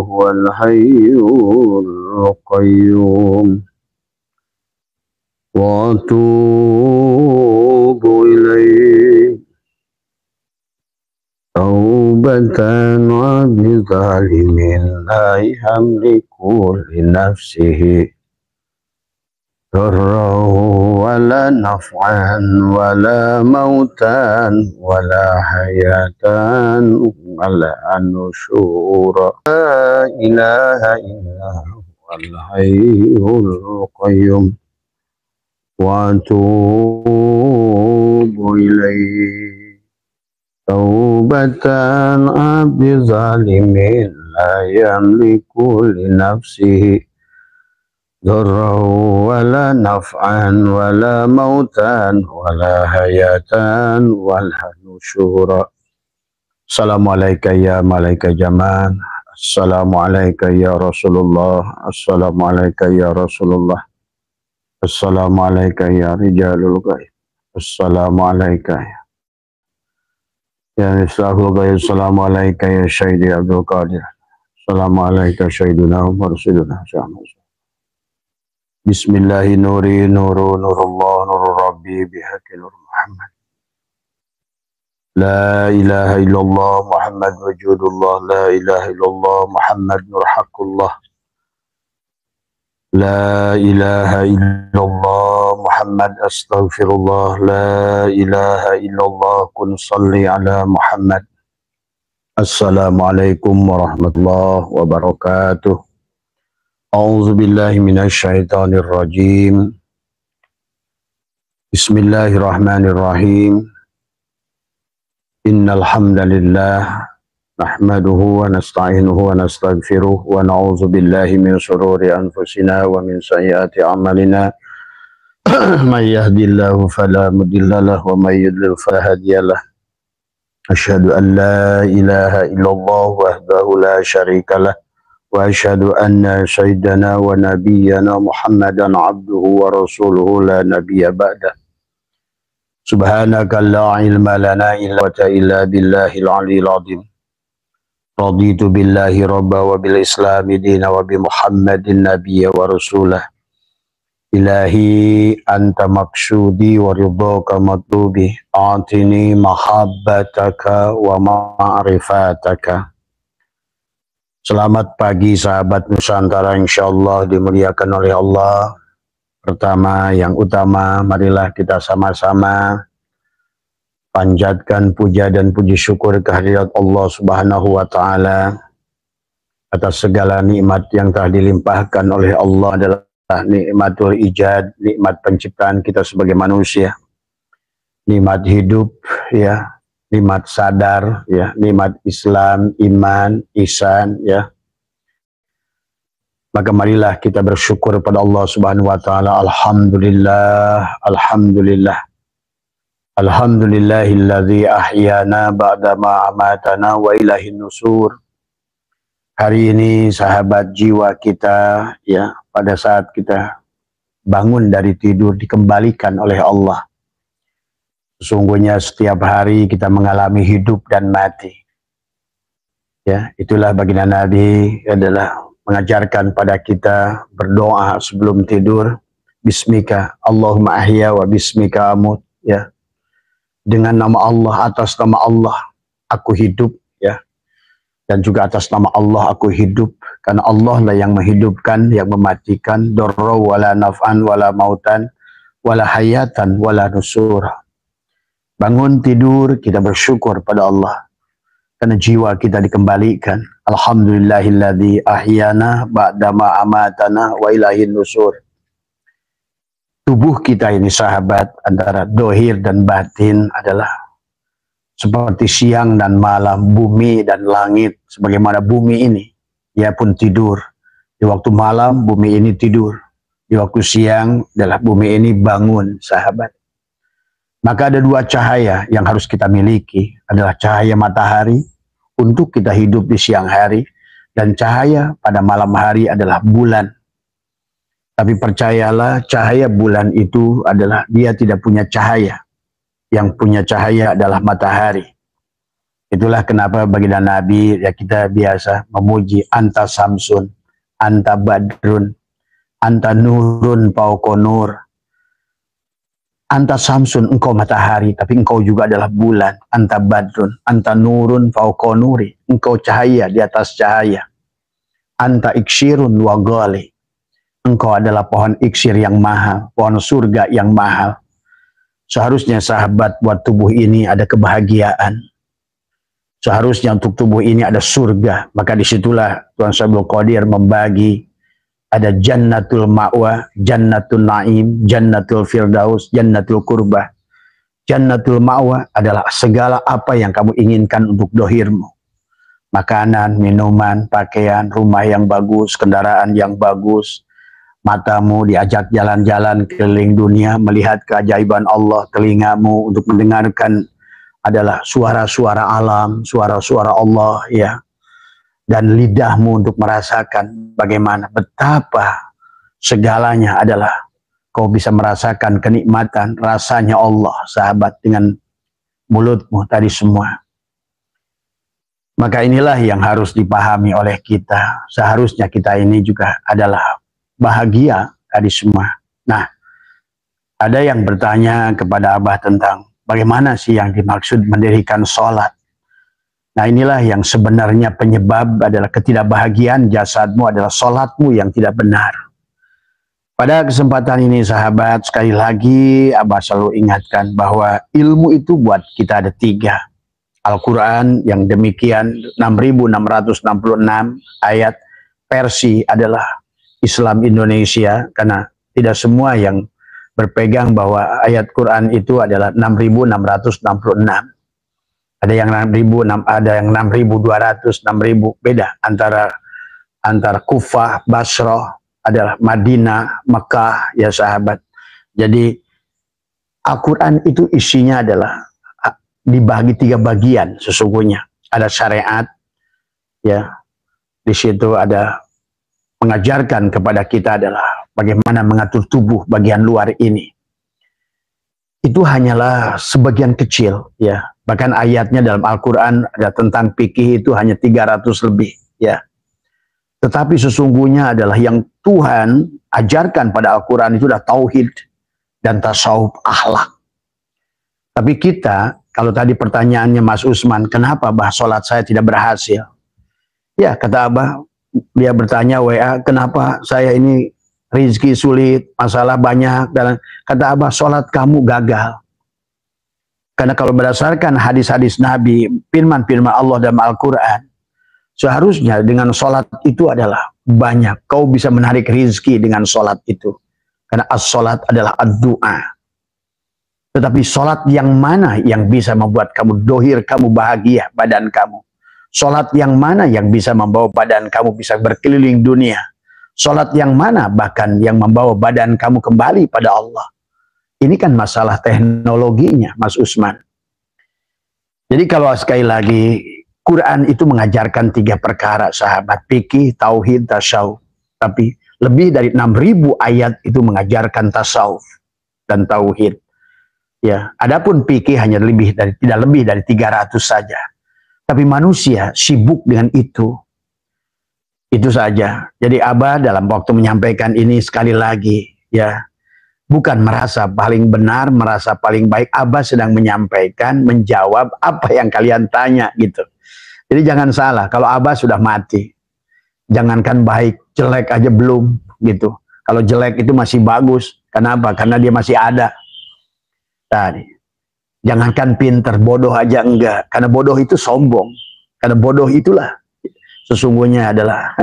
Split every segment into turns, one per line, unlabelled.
هو الحي القيوم وأتوب إليه توبة عبد ظالم لا يملك لنفسه ضرا ولا نفعا ولا موتا ولا حياة ولا نشورا لا إله إلا هو الحي القيوم وأتوب إليه توبة عبد ظالم لا يملك لنفسه ضرا ولا نفعا ولا موتا ولا حياة ولا نشورا. Assalamualaikum ya malaikat zaman. Assalamualaikum ya Rasulullah. Assalamualaikum ya Rasulullah. Assalamualaikum ya rijalul ghaib. Assalamualaikum ya mislahul ghaib. Assalamualaikum ya Syahidi Abdul Qadir. Assalamualaikum Syahiduna wa Rasuluna Syahmuz. Bismillahi nuri nuru nurullah nuru rabbi bihaqi nur Muhammad. La ilaha illallah Muhammad wujudullah. La ilaha illallah Muhammad nur haqqullah. La ilaha illallah Muhammad astaghfirullah. La ilaha illallah kun salli ala Muhammad. Assalamualaikum warahmatullahi wabarakatuh. A'udzu billahi minasy syaithanir rajim. Bismillahirrahmanirrahim. Innal hamdalillah nahmaduhu wa nasta'inuhu wa nastaghfiruh wa na'udzu billahi min shururi anfusina wa min sayyiati a'malina. May yahdihillahu fala mudilla lahu wa may yudlil fala hadiyalah. Asyhadu an la ilaha illallah wahdahu la syarikalah. Wa asyhadu anna sayyidana wa nabiyyana Muhammadan abduhu wa rasuluhu la nabiyya ba'da. Subhanaka la ilma lana illa billahil aliyyil azim. Raditu billahi rabba wa bil islami dina wa bi Muhammadin nabiyya wa rasulah. Ilahi anta maksudi wa ridhaka matlubi. Atini mahabbataka wa ma'rifataka. Selamat pagi sahabat Nusantara, insyaallah dimuliakan oleh Allah. Pertama yang utama, marilah kita sama-sama panjatkan puja dan puji syukur kehadirat Allah Subhanahu wa taala atas segala nikmat yang telah dilimpahkan oleh Allah. Adalah nikmatul ijad, nikmat penciptaan kita sebagai manusia. Nikmat hidup ya. Nikmat sadar, ya, nikmat Islam, iman, ihsan, ya. Maka marilah kita bersyukur pada Allah Subhanahu wa taala. Alhamdulillah, alhamdulillah. Alhamdulillahilladzi ahyana ba'da ma amatana wa ilaihin nusur. Hari ini sahabat jiwa kita, ya, pada saat kita bangun dari tidur dikembalikan oleh Allah. Sesungguhnya setiap hari kita mengalami hidup dan mati. Ya, itulah baginda Nabi adalah mengajarkan pada kita berdoa sebelum tidur. Bismika Allahumma ahya wa bismika amut. Ya, dengan nama Allah, atas nama Allah aku hidup. Ya, dan juga atas nama Allah aku hidup. Karena Allah lah yang menghidupkan, yang mematikan. Darra wala naf'an wala mautan wala hayatan wala nusura. Bangun tidur kita bersyukur pada Allah karena jiwa kita dikembalikan. Alhamdulillahilladzi ahyana ba'da ma amatana wa ilaihin nusur. Tubuh kita ini sahabat, antara dohir dan batin adalah seperti siang dan malam, bumi dan langit. Sebagaimana bumi ini, ia pun tidur. Di waktu malam bumi ini tidur. Di waktu siang adalah bumi ini bangun sahabat. Maka ada dua cahaya yang harus kita miliki, adalah cahaya matahari untuk kita hidup di siang hari, dan cahaya pada malam hari adalah bulan. Tapi percayalah, cahaya bulan itu adalah dia tidak punya cahaya. Yang punya cahaya adalah matahari. Itulah kenapa baginda Nabi ya kita biasa memuji anta samsun, anta badrun, anta nurun fauqa nur. Anta samsun, engkau matahari, tapi engkau juga adalah bulan. Anta badrun, anta nurun fauqa nuri, engkau cahaya di atas cahaya. Anta iksirun wa ghali, engkau adalah pohon iksir yang mahal, pohon surga yang mahal. Seharusnya sahabat buat tubuh ini ada kebahagiaan. Seharusnya untuk tubuh ini ada surga. Maka disitulah Tuhan Sabul Qadir membagi. Ada jannatul ma'wa, jannatul na'im, jannatul firdaus, jannatul kurbah. Jannatul ma'wa adalah segala apa yang kamu inginkan untuk dohirmu. Makanan, minuman, pakaian, rumah yang bagus, kendaraan yang bagus. Matamu diajak jalan-jalan keliling dunia, melihat keajaiban Allah. Telingamu untuk mendengarkan adalah suara-suara alam, suara-suara Allah, ya. Dan lidahmu untuk merasakan bagaimana, betapa segalanya adalah kau bisa merasakan kenikmatan, rasanya Allah, sahabat, dengan mulutmu tadi semua. Maka inilah yang harus dipahami oleh kita. Seharusnya kita ini juga adalah bahagia tadi semua. Nah, ada yang bertanya kepada Abah tentang bagaimana sih yang dimaksud mendirikan sholat. Nah, inilah yang sebenarnya penyebab adalah ketidakbahagiaan jasadmu adalah sholatmu yang tidak benar. Pada kesempatan ini sahabat, sekali lagi Abah selalu ingatkan bahwa ilmu itu buat kita ada 3. Al-Quran yang demikian 6.666 ayat versi adalah Islam Indonesia, karena tidak semua yang berpegang bahwa ayat Quran itu adalah 6.666. Ada yang 6.000, ada yang 6.200, 6.000, beda antara Kufah, Basrah, adalah Madinah, Mekah, ya sahabat. Jadi Al-Quran itu isinya adalah dibagi 3 bagian sesungguhnya. Ada syariat, ya. Di situ ada mengajarkan kepada kita adalah bagaimana mengatur tubuh bagian luar ini. Itu hanyalah sebagian kecil, ya. Bahkan ayatnya dalam Al-Quran ada tentang fikih itu hanya 300 lebih, ya. Tetapi sesungguhnya adalah yang Tuhan ajarkan pada Al-Quran itu adalah tauhid dan tasawuf, akhlak. Tapi kita, kalau tadi pertanyaannya Mas Usman, kenapa bah sholat saya tidak berhasil? Ya, kata Abah, dia bertanya WA, kenapa saya ini rezeki sulit, masalah banyak, dan kata Abah, sholat kamu gagal. Karena kalau berdasarkan hadis-hadis Nabi, firman-firman Allah dalam Al-Quran, seharusnya dengan sholat itu adalah banyak. Kau bisa menarik rezeki dengan sholat itu. Karena as-sholat adalah ad-du'a. Tetapi sholat yang mana yang bisa membuat kamu dohir, kamu bahagia, badan kamu? Sholat yang mana yang bisa membawa badan kamu bisa berkeliling dunia? Sholat yang mana bahkan yang membawa badan kamu kembali pada Allah? Ini kan masalah teknologinya, Mas Usman. Jadi kalau sekali lagi, Quran itu mengajarkan 3 perkara, sahabat. Fikih, tauhid, tasawuf. Tapi lebih dari 6.000 ayat itu mengajarkan tasawuf dan tauhid. Ya, adapun fikih hanya tidak lebih dari 300 saja. Tapi manusia sibuk dengan itu. Itu saja. Jadi Abah dalam waktu menyampaikan ini sekali lagi, ya, bukan merasa paling benar, merasa paling baik. Abah sedang menyampaikan, menjawab apa yang kalian tanya gitu. Jadi jangan salah, kalau Abah sudah mati, jangankan baik, jelek aja belum gitu. Kalau jelek itu masih bagus. Kenapa? Karena dia masih ada. Tadi. Jangankan pinter, bodoh aja enggak. Karena bodoh itu sombong. Karena bodoh itulah sesungguhnya adalah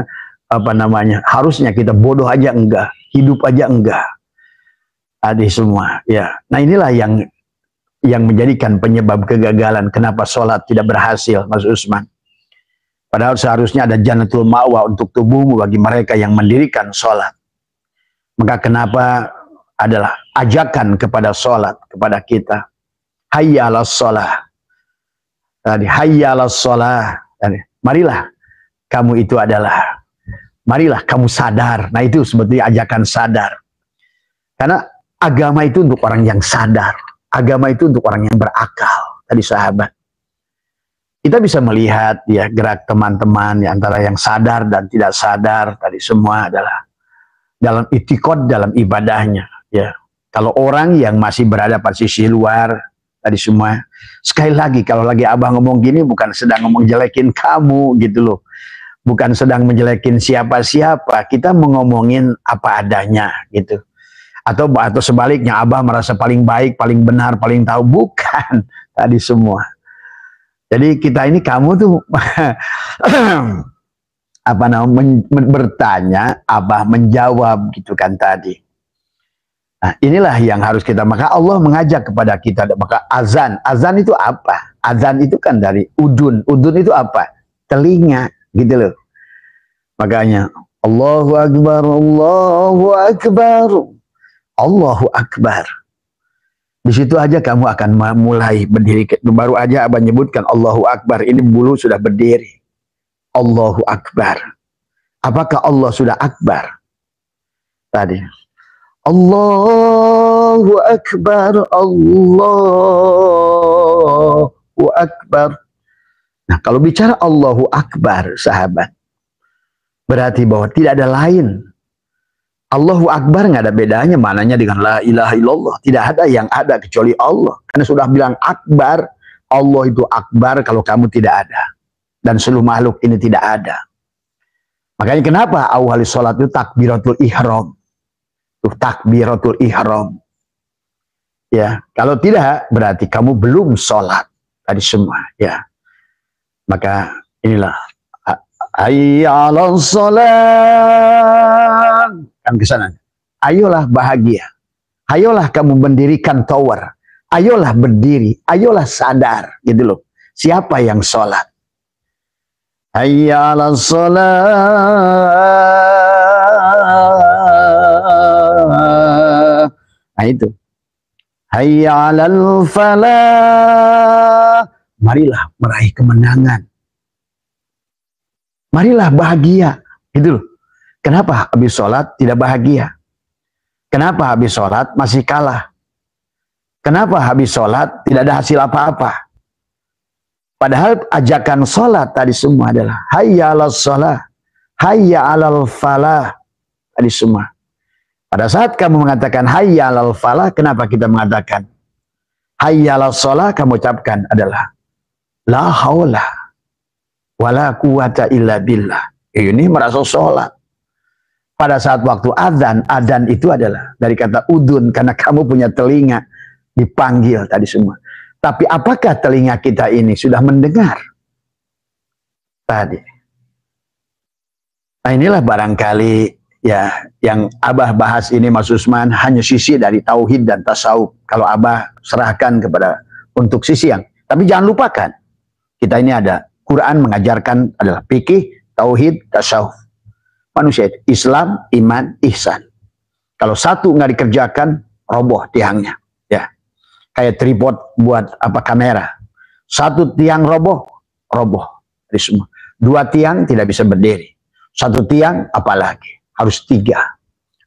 apa namanya? Harusnya kita bodoh aja enggak, hidup aja enggak. Tadi semua, ya. Nah inilah yang menjadikan penyebab kegagalan. Kenapa sholat tidak berhasil, Mas Usman? Padahal seharusnya ada jannatul ma'wa untuk tubuhmu bagi mereka yang mendirikan sholat. Maka kenapa adalah ajakan kepada sholat kepada kita. Hayya 'alas sholah. Tadi hayya 'alas sholah. Marilah kamu itu adalah, marilah kamu sadar. Nah itu sebetulnya ajakan sadar. Karena agama itu untuk orang yang sadar. Agama itu untuk orang yang berakal. Tadi sahabat. kita bisa melihat ya gerak teman-teman ya, antara yang sadar dan tidak sadar tadi semua adalah dalam itikad, dalam ibadahnya ya. Kalau orang yang masih berada pada sisi luar tadi semua, sekali lagi kalau lagi abah ngomong gini bukan sedang ngomong jelekin kamu gitu loh, bukan sedang menjelekin siapa-siapa, kita ngomongin apa adanya gitu. Atau sebaliknya abah merasa paling baik, paling benar, paling tahu, bukan tadi semua. Jadi kita ini kamu tuh apa namanya bertanya, abah menjawab gitu kan tadi. Nah, inilah yang harus kita, maka Allah mengajak kepada kita. Maka azan itu apa? Azan itu kan dari udun itu apa? Telinga gitu loh. Makanya Allahu Akbar, Allahu Akbar, Allahu Akbar. Di situ aja kamu akan mulai berdiri. Baru aja abah nyebutkan Allahu Akbar, ini bulu sudah berdiri. Allahu Akbar. Apakah Allah sudah akbar? Tadi Allahu Akbar, Allahu Akbar. Nah, kalau bicara Allahu Akbar, sahabat, berarti bahwa tidak ada lain. Allahu Akbar nggak ada bedanya mananya dengan la ilaha illallah. Tidak ada yang ada kecuali Allah. Karena sudah bilang akbar, Allah itu akbar kalau kamu tidak ada. Dan seluruh makhluk ini tidak ada. Makanya kenapa awal sholat itu takbiratul ihram. Itu takbiratul ihram. Ya, kalau tidak berarti kamu belum sholat. Tadi semua, ya. Maka inilah hayya 'alas shalah. Kan ke sana. Ayolah bahagia. Ayolah kamu mendirikan tower. Ayolah berdiri. Ayolah sadar. Gitu loh. Siapa yang sholat? Hayya 'alas shalah. Nah itu. Hayya 'alal falah. Marilah meraih kemenangan. Marilah bahagia. Gitu loh. Kenapa habis sholat tidak bahagia? Kenapa habis sholat masih kalah? Kenapa habis sholat tidak ada hasil apa-apa? Padahal ajakan sholat tadi semua adalah hayya 'alas shalah, hayya 'alal falah. Tadi semua. Pada saat kamu mengatakan hayya 'alal falah, kenapa kita mengatakan hayya 'alas shalah? Kamu ucapkan adalah la haula wala quwata illa billah. Ini merasa sholat. Pada saat waktu adzan itu adalah dari kata udun, karena kamu punya telinga, dipanggil tadi semua. Tapi apakah telinga kita ini sudah mendengar? Tadi. Nah inilah barangkali ya yang abah bahas ini Mas Usman hanya sisi dari tauhid dan tasawuf. Kalau abah serahkan kepada untuk sisi yang, tapi jangan lupakan kita ini ada Quran mengajarkan adalah fikih, tauhid, tasawuf. Manusia itu Islam, iman, ihsan. Kalau satu nggak dikerjakan, roboh tiangnya. Ya, kayak tripod buat apa kamera. Satu tiang roboh. Dari semua. Dua tiang tidak bisa berdiri. Satu tiang apalagi harus tiga.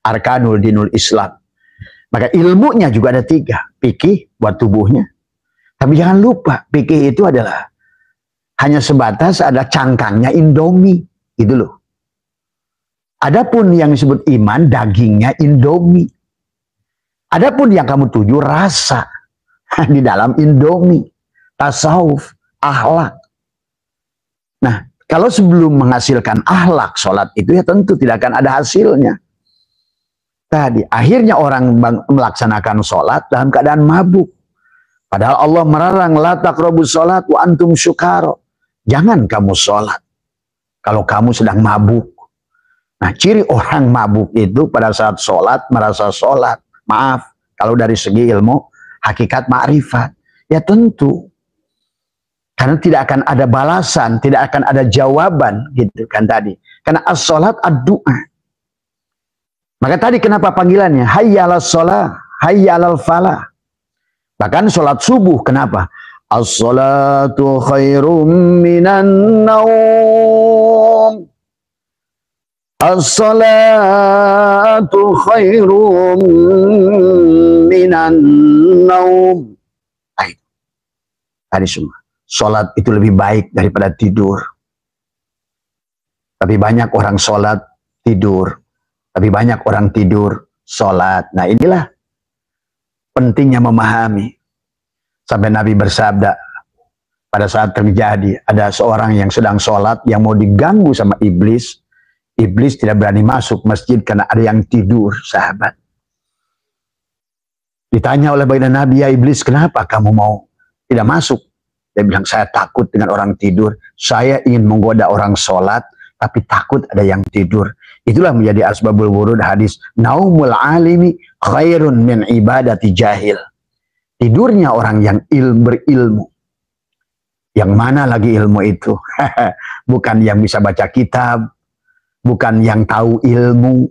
Arkanul dinul Islam. Maka ilmunya juga ada tiga. Fikih buat tubuhnya. Tapi jangan lupa fikih itu adalah hanya sebatas ada cangkangnya Indomie, gitu loh. Adapun yang disebut iman, dagingnya Indomie. Adapun yang kamu tuju rasa di dalam Indomie, tasawuf, akhlak. Nah, kalau sebelum menghasilkan akhlak sholat itu ya tentu tidak akan ada hasilnya. Tadi akhirnya orang melaksanakan sholat dalam keadaan mabuk. Padahal Allah melarang la taqrabus sholat wa antum syukara. Jangan kamu sholat kalau kamu sedang mabuk. Nah, ciri orang mabuk itu pada saat sholat, merasa sholat. Maaf, kalau dari segi ilmu, hakikat ma'rifat. Ya tentu. Karena tidak akan ada balasan, tidak akan ada jawaban. Gitu kan tadi. Karena as-sholat ad-du'a. Maka tadi kenapa panggilannya? Hayya 'alas shalah, hayya 'alal falah. Bahkan sholat subuh, kenapa? As-sholatu khairum minan naum. As-salatu khairum minan naum. Tadi semua. sholat itu lebih baik daripada tidur. Tapi banyak orang sholat tidur. Tapi banyak orang tidur sholat. Nah inilah pentingnya memahami. Sampai Nabi bersabda, pada saat terjadi ada seorang yang sedang sholat yang mau diganggu sama iblis. Iblis tidak berani masuk masjid karena ada yang tidur, sahabat. Ditanya oleh baginda Nabi, ya iblis, kenapa kamu mau tidak masuk? Dia bilang, saya takut dengan orang tidur. Saya ingin menggoda orang sholat, tapi takut ada yang tidur. Itulah menjadi asbabul wurud hadis. Naumul alimi khairun min ibadati jahil. Tidurnya orang yang berilmu. Yang mana lagi ilmu itu? Bukan yang bisa baca kitab. Bukan yang tahu ilmu.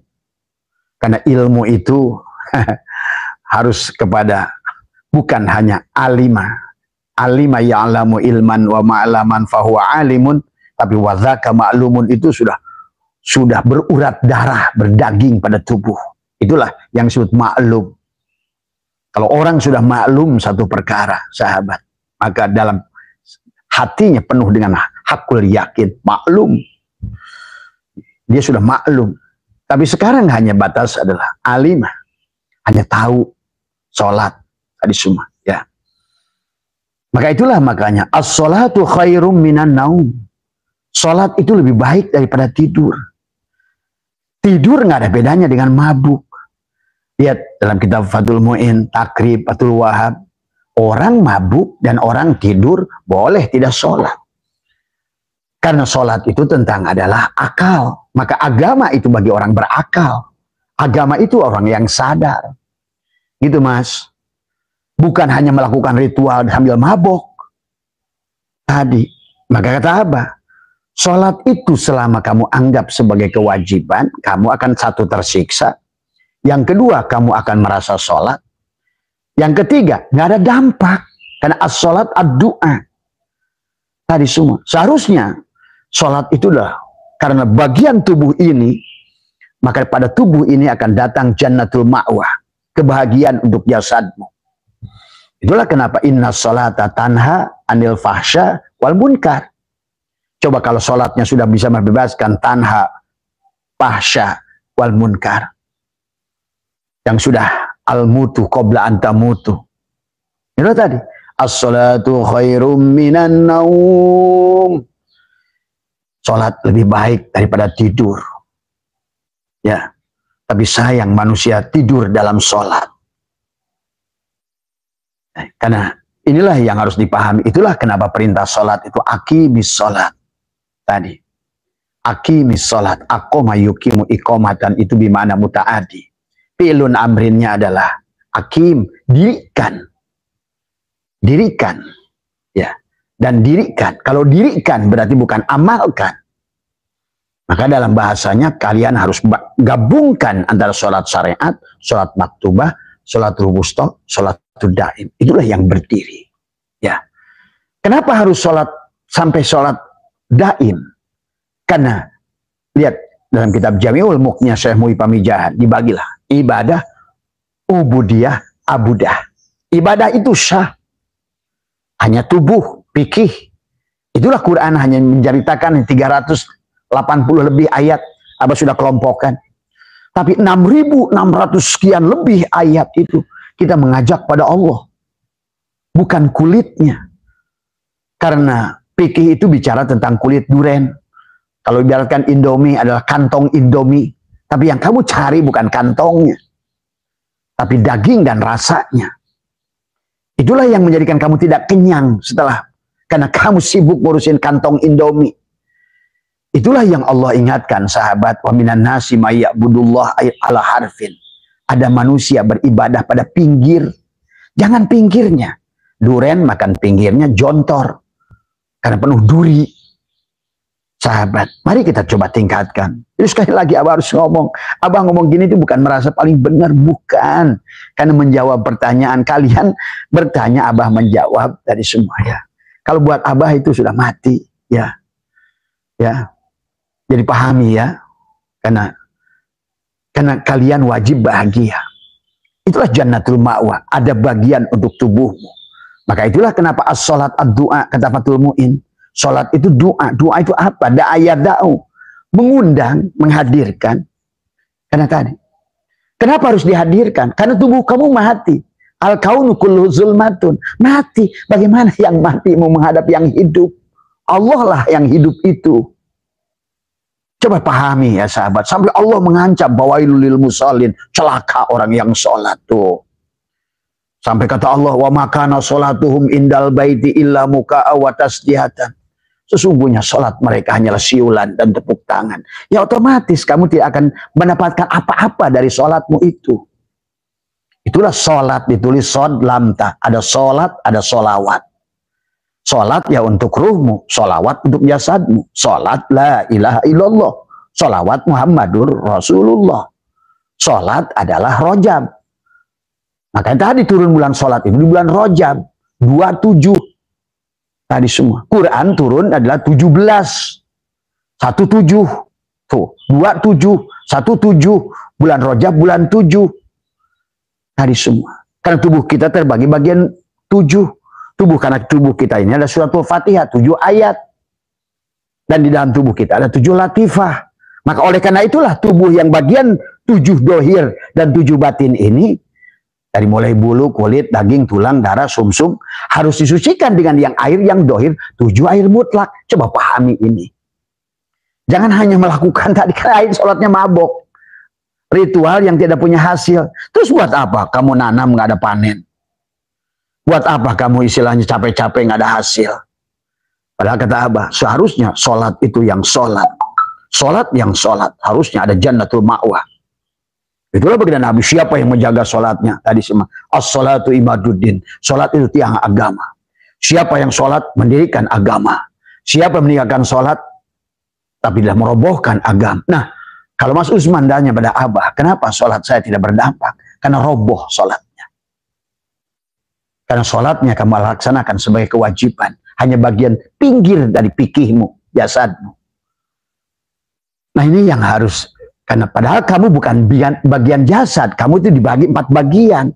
Karena ilmu itu harus kepada, bukan hanya alima. Alima ya'lamu ilman wa ma'laman fahuwa alimun. Tapi wadzaka ma'lumun itu sudah berurat darah, berdaging pada tubuh. Itulah yang disebut maklum. Kalau orang sudah maklum satu perkara, sahabat, maka dalam hatinya penuh dengan hakul yakin, maklum. Dia sudah maklum. Tapi sekarang hanya batas adalah alimah. Hanya tahu sholat tadi semua. Ya. Maka itulah makanya as-sholatu khairum minan naum. Sholat itu lebih baik daripada tidur. Tidur nggak ada bedanya dengan mabuk. Lihat dalam kitab Fathul Mu'in, Takrib, Fathul Wahab. Orang mabuk dan orang tidur boleh tidak sholat. Karena sholat itu tentang adalah akal. Maka agama itu bagi orang berakal. Agama itu orang yang sadar. Gitu mas. Bukan hanya melakukan ritual sambil mabok. Tadi. Maka kata Abah, sholat itu selama kamu anggap sebagai kewajiban, kamu akan satu tersiksa. Yang kedua, kamu akan merasa sholat. Yang ketiga, nggak ada dampak. Karena as-sholat ad-du'a. Tadi semua. Seharusnya sholat itulah karena bagian tubuh ini, maka pada tubuh ini akan datang jannatul ma'wah. Kebahagiaan untuk jasadmu. Itulah kenapa inna sholata tanha anil fahsya wal munkar. Coba kalau sholatnya sudah bisa membebaskan tanha, fahsya wal munkar. Yang sudah al-mutu qabla antamutu. Itu tadi. As-sholatu khairum minan naum. Sholat lebih baik daripada tidur. Ya. Tapi sayang manusia tidur dalam sholat. Karena inilah yang harus dipahami. Itulah kenapa perintah sholat itu aqimis sholat. Tadi. Aqimis sholat. Aqoma yukimu iqomatan itu bimana muta'adi. Fi'lun amrinnya adalah aqim. Dirikan. Dirikan. Ya. Dan dirikan. Kalau dirikan berarti bukan amalkan. Maka dalam bahasanya kalian harus gabungkan antara sholat syariat, sholat maktubah, sholat wusta, sholat daim. Itulah yang berdiri. Ya. Kenapa harus sholat sampai sholat daim? Karena lihat dalam kitab Jami'ul Muqniyah Syekh Mu'i Pamijahan dibagilah ibadah, ubudiyah, abudah. Ibadah itu syah. Hanya tubuh, fikih. Itulah Quran hanya menceritakan 380 lebih ayat. Abah sudah kelompokkan. Tapi 6.600 sekian lebih ayat itu kita mengajak pada Allah. Bukan kulitnya. Karena fikih itu bicara tentang kulit duren. Kalau ibaratkan Indomie adalah kantong Indomie. Tapi yang kamu cari bukan kantongnya. Tapi daging dan rasanya. Itulah yang menjadikan kamu tidak kenyang setelah. Karena kamu sibuk ngurusin kantong Indomie. Itulah yang Allah ingatkan sahabat. Wa minan nasi mayya'budullah ala harfin. Ada manusia beribadah pada pinggir. Jangan pinggirnya. Duren makan pinggirnya jontor. Karena penuh duri. Sahabat, mari kita coba tingkatkan. Jadi sekali lagi Abah harus ngomong. Abah ngomong gini itu bukan merasa paling benar. Bukan. Karena menjawab pertanyaan kalian. Bertanya Abah menjawab dari semua ya. Kalau buat Abah itu sudah mati. Ya. Ya. Jadi pahami ya. Karena kalian wajib bahagia. Itulah jannatul ma'wah. Ada bagian untuk tubuhmu. Maka itulah kenapa as-sholat ad-du'a, kata Fathul Mu'in. Sholat itu doa. Doa itu apa? Da'ayat da'u. Mengundang, menghadirkan. Karena tadi. Kenapa harus dihadirkan? Karena tubuh kamu mati. Al-kaunu kullu zulmatun. Mati. Bagaimana yang mati mau menghadap yang hidup? Allah lah yang hidup itu. Coba pahami ya sahabat. Sampai Allah mengancam bawailul lil musallin. Celaka orang yang sholat tuh. Sampai kata Allah, wa makana sholatuhum indal baiti illa muka'a wa tasdihatan. Sesungguhnya sholat mereka hanyalah siulan dan tepuk tangan. Ya otomatis kamu tidak akan mendapatkan apa-apa dari sholatmu itu. Itulah sholat, ditulis shod lamta. Ada sholat, ada sholawat. Sholat ya untuk ruhmu, sholawat untuk jasadmu. Sholat la ilaha illallah. Sholawat Muhammadur Rasulullah. Sholat adalah rojab. Makanya tadi turun bulan sholat itu di bulan rojab. 27. Tadi semua. Quran turun adalah 17. 17. Tuh, 27. 17. Bulan rojab bulan 7. Tadi semua. Karena tubuh kita terbagi bagian 7. Karena tubuh kita ini ada suratul Fatihah, 7 ayat. Dan di dalam tubuh kita ada 7 latifah. Maka oleh karena itulah tubuh yang bagian 7 dohir dan 7 batin ini, dari mulai bulu, kulit, daging, tulang, darah, sumsum, harus disucikan dengan yang air yang dohir, 7 air mutlak. Coba pahami ini. Jangan hanya melakukan tadi kan sholatnya mabok. Ritual yang tidak punya hasil. Terus buat apa kamu nanam nggak ada panen? Buat apa kamu istilahnya capek-capek nggak ada hasil? Padahal kata Abah, seharusnya sholat itu yang sholat. Sholat yang sholat. Harusnya ada jannatul ma'wah. Itulah baginda Nabi, siapa yang menjaga sholatnya? Tadi semua. As-sholatu imaduddin. Sholat itu tiang agama. Siapa yang sholat mendirikan agama. Siapa yang meninggalkan sholat tapi tidak merobohkan agama. Nah, kalau Mas Usman tanya pada Abah, kenapa sholat saya tidak berdampak? Karena roboh sholatnya. Karena sholatnya kamu laksanakan sebagai kewajiban. Hanya bagian pinggir dari fikihmu, jasadmu. Nah ini yang harus. Karena padahal kamu bukan bagian jasad. Kamu itu dibagi 4 bagian.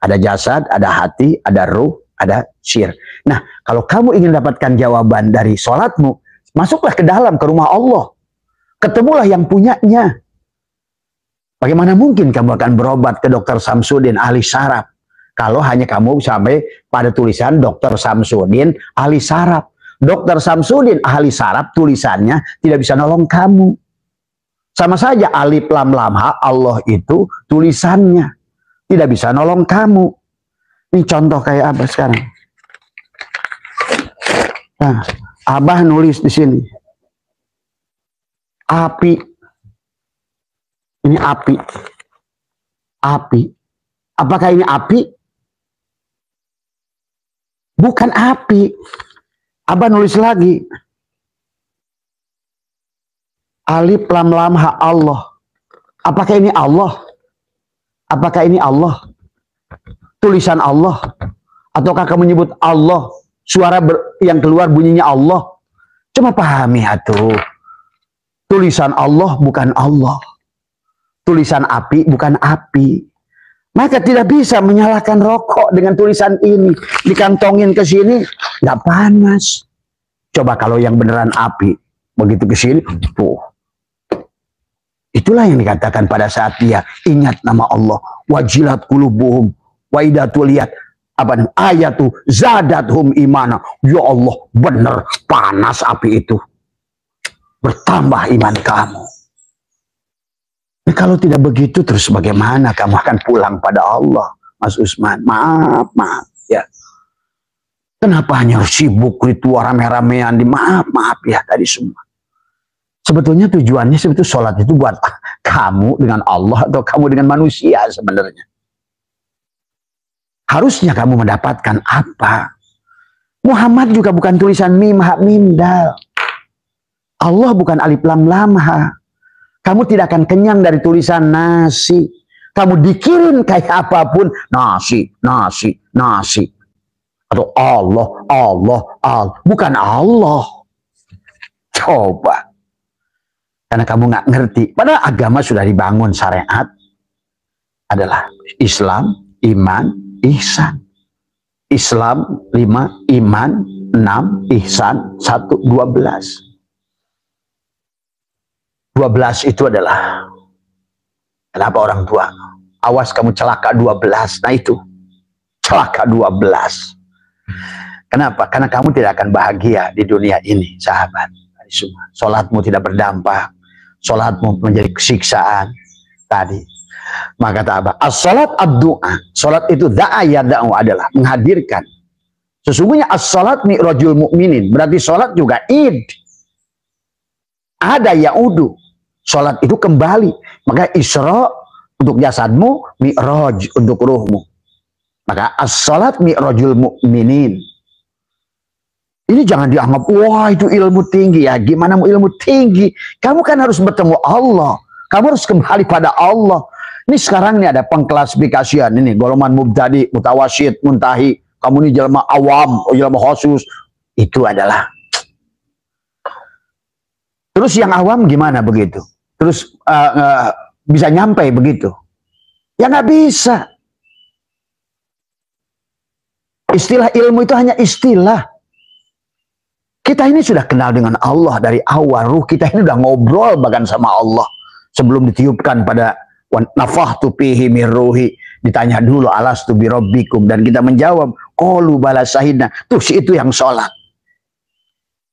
Ada jasad, ada hati, ada ruh, ada sir. Nah kalau kamu ingin dapatkan jawaban dari sholatmu, masuklah ke dalam, ke rumah Allah. Ketemulah yang punyanya. Bagaimana mungkin kamu akan berobat ke dokter Samsudin ahli saraf? Kalau hanya kamu sampai pada tulisan Dr. Samsudin ahli saraf. Dr. Samsudin ahli saraf tulisannya tidak bisa nolong kamu. Sama saja alif lam lam ha, Allah itu tulisannya tidak bisa nolong kamu. Ini contoh kayak apa sekarang? Nah, Abah nulis di sini. Api. Ini api. Api. Apakah ini api? Bukan api. Abah nulis lagi. Alif lam lam ha Allah. Apakah ini Allah? Apakah ini Allah? Tulisan Allah? Ataukah kamu menyebut Allah? Suara yang keluar bunyinya Allah? Coba pahami atuh. Tulisan Allah bukan Allah. Tulisan api bukan api. Maka tidak bisa menyalakan rokok dengan tulisan ini. Dikantongin ke sini, nggak panas. Coba kalau yang beneran api, begitu ke sini, tuh. Itulah yang dikatakan pada saat dia ingat nama Allah. Wajilat qulubuhum wa idza tuliyat ayatu zadathum imana. Ya Allah, bener panas api itu. Bertambah iman kamu. Nah, kalau tidak begitu terus bagaimana kamu akan pulang pada Allah, Mas Usman? Maaf ya. Kenapa hanya sibuk ritual rame-ramean di maaf ya tadi semua. Sebetulnya tujuannya sebetulnya sholat itu buat kamu dengan Allah atau kamu dengan manusia sebenarnya. Harusnya kamu mendapatkan apa? Muhammad juga bukan tulisan mim ha mim dal. Allah bukan alif lam lam ha. Kamu tidak akan kenyang dari tulisan nasi. Kamu dikirim kayak apapun. Nasi. Atau Allah. Bukan Allah. Coba. Karena kamu nggak ngerti. Padahal agama sudah dibangun syariat. Adalah Islam, iman, ihsan. Islam 5, iman 6, ihsan 1, 12. 12 itu adalah, kenapa orang tua? Awas kamu celaka 12. Nah itu, celaka 12. Kenapa? Karena kamu tidak akan bahagia di dunia ini, sahabat. Sholatmu tidak berdampak, sholatmu menjadi kesiksaan tadi. Maka kata apa? As-sholat ad-du'a. Sholat itu da'a yada'u adalah menghadirkan. Sesungguhnya as-sholat mi'rajul mu'minin. Berarti sholat juga id. Ada ya'udu. Sholat itu kembali. Maka isra untuk jasadmu, mi'raj untuk ruhmu. Maka as-sholat mi'rajul mu'minin. Ini jangan dianggap, wah itu ilmu tinggi ya. Gimana mau ilmu tinggi? Kamu kan harus bertemu Allah. Kamu harus kembali pada Allah. Ini sekarang ini ada pengklasifikasian. Ini golongan mubtadi, mutawasyid, muntahi. Kamu ini jelma awam, jelma khusus. Itu adalah. Terus yang awam gimana begitu? Terus bisa nyampe begitu? Ya nggak bisa. Istilah ilmu itu hanya istilah. Kita ini sudah kenal dengan Allah dari awal. Ruh kita ini udah ngobrol bahkan sama Allah. Sebelum ditiupkan pada nafahtu fihi min ruhi. Ditanya dulu alastu bi rabbikum. Dan kita menjawab. Qalu bala syahidna. Terus itu yang sholat.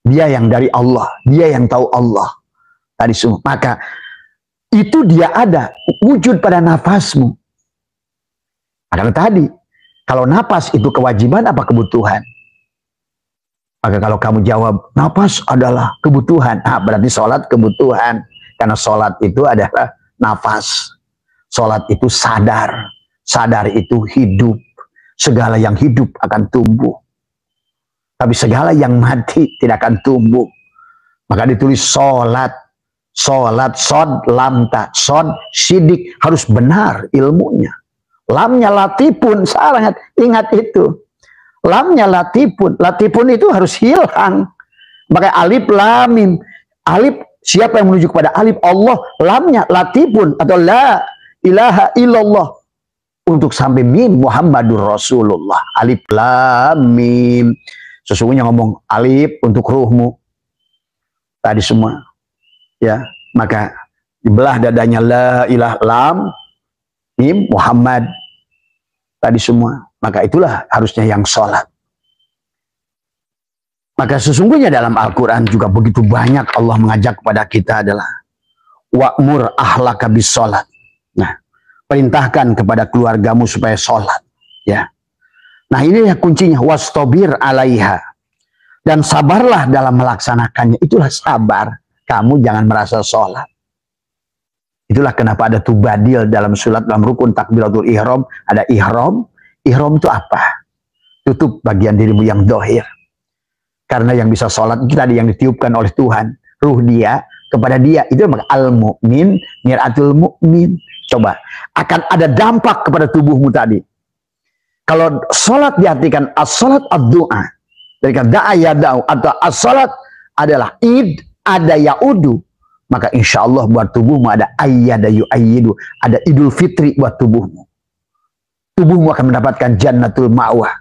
Dia yang dari Allah. Dia yang tahu Allah. Tadi semua. Maka itu dia ada. Wujud pada nafasmu. Maka tadi. Kalau nafas itu kewajiban apa kebutuhan? Maka kalau kamu jawab, nafas adalah kebutuhan. Nah, berarti sholat kebutuhan. Karena sholat itu adalah nafas. Sholat itu sadar. Sadar itu hidup. Segala yang hidup akan tumbuh. Tapi segala yang mati tidak akan tumbuh. Maka ditulis sholat. Sholat, sod, lamta. Sod, sidik. Harus benar ilmunya. Lamnya latipun. Sangat ingat itu. Lamnya latipun. Latipun itu harus hilang. Maka alif lamim. Alif, siapa yang menuju kepada alif? Allah. Lamnya latipun. Atau la ilaha illallah. Untuk sampai mim Muhammadur Rasulullah. Alif lamim. Sesungguhnya ngomong alif untuk ruhmu. Tadi semua. Ya. Maka dibelah dadanya la ilaha lam. Mim Muhammad. Tadi semua. Maka itulah harusnya yang sholat. Maka sesungguhnya dalam Al-Quran juga begitu banyak Allah mengajak kepada kita adalah wa'mur ahlaka bis sholat. Nah, perintahkan kepada keluargamu supaya sholat. Ya. Nah ini ya kuncinya. Wastobir alaiha. Dan sabarlah dalam melaksanakannya. Itulah sabar. Kamu jangan merasa sholat. Itulah kenapa ada tubadil dalam surat, dalam rukun takbiratul ihram. Ada ihram. Ihram itu apa? Tutup bagian dirimu yang dohir. Karena yang bisa sholat itu tadi yang ditiupkan oleh Tuhan. Ruh dia kepada dia. Itu al-mu'min, mir'atul mu'min. Coba. Akan ada dampak kepada tubuhmu tadi. Kalau sholat diartikan as-sholat ad-du'a. Dari kata da'a yada'u. Atau as-sholat adalah id, ada ya'udu. Maka insya Allah buat tubuhmu ada ayyada yu'ayyidu. Ada idul fitri buat tubuhmu. Tubuhmu akan mendapatkan jannatul ma'wah.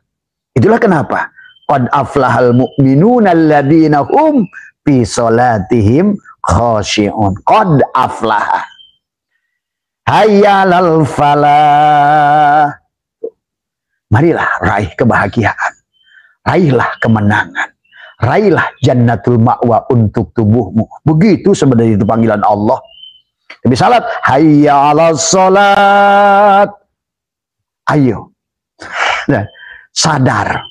Itulah kenapa. Qad aflahal mu'minuna alladhina hum fi salatihim khashi'un. Qad aflaha. Hayyalal falah. Marilah raih kebahagiaan. Raihlah kemenangan. Raihlah jannatul ma'wah untuk tubuhmu. Begitu sebenarnya itu panggilan Allah. Tapi salat. Hayyalal salat. Ayo, nah, sadar.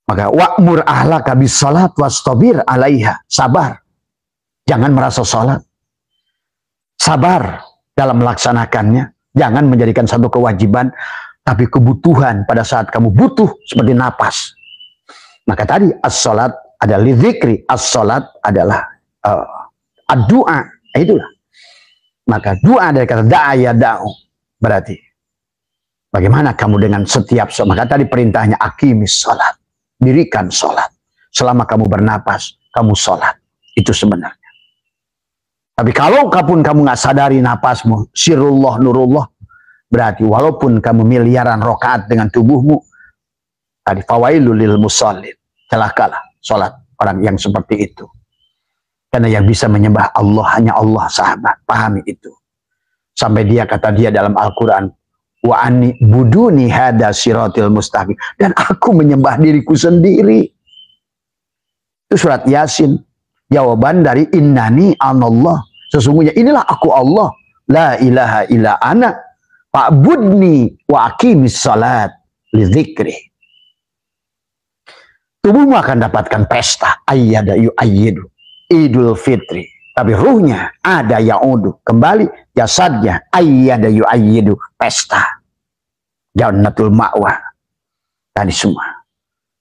Maka wa'mur ahlaka bis salat wastabir alaiha. Sabar. Jangan merasa salat. Sabar dalam melaksanakannya. Jangan menjadikan satu kewajiban, tapi kebutuhan pada saat kamu butuh seperti napas. Maka tadi as-salat adalah lidzikri, as-salat adalah ad-du'a. Itulah. Maka doa dari kata da'a yada'u. Berarti bagaimana kamu dengan setiap sholat? Maka tadi perintahnya akimis sholat. Dirikan sholat. Selama kamu bernapas, kamu sholat. Itu sebenarnya. Tapi kalau kamu nggak sadari napasmu, sirullah, nurullah, berarti walaupun kamu miliaran rokaat dengan tubuhmu, Tadi fawailul lil musallin. Celakalah sholat orang yang seperti itu. Karena yang bisa menyembah Allah hanya Allah, sahabat. Pahami itu. Sampai kata dia dalam Al-Quran, wa ani buduni hada siratil mustaqim. Dan aku menyembah diriku sendiri. Itu surat Yasin. Jawaban dari innani anallah. Sesungguhnya inilah aku Allah. La ilaha illa ana. Fa'budni wa aqimis salat li dzikri. Tubuhmu akan dapatkan pesta. Ayyada yu'ayyidu. Idul Fitri. Tapi ruhnya ada ya'udu. Kembali jasadnya. Ayyada yu'ayyidu. Pesta. Jannatul ma'wa. Tadi semua.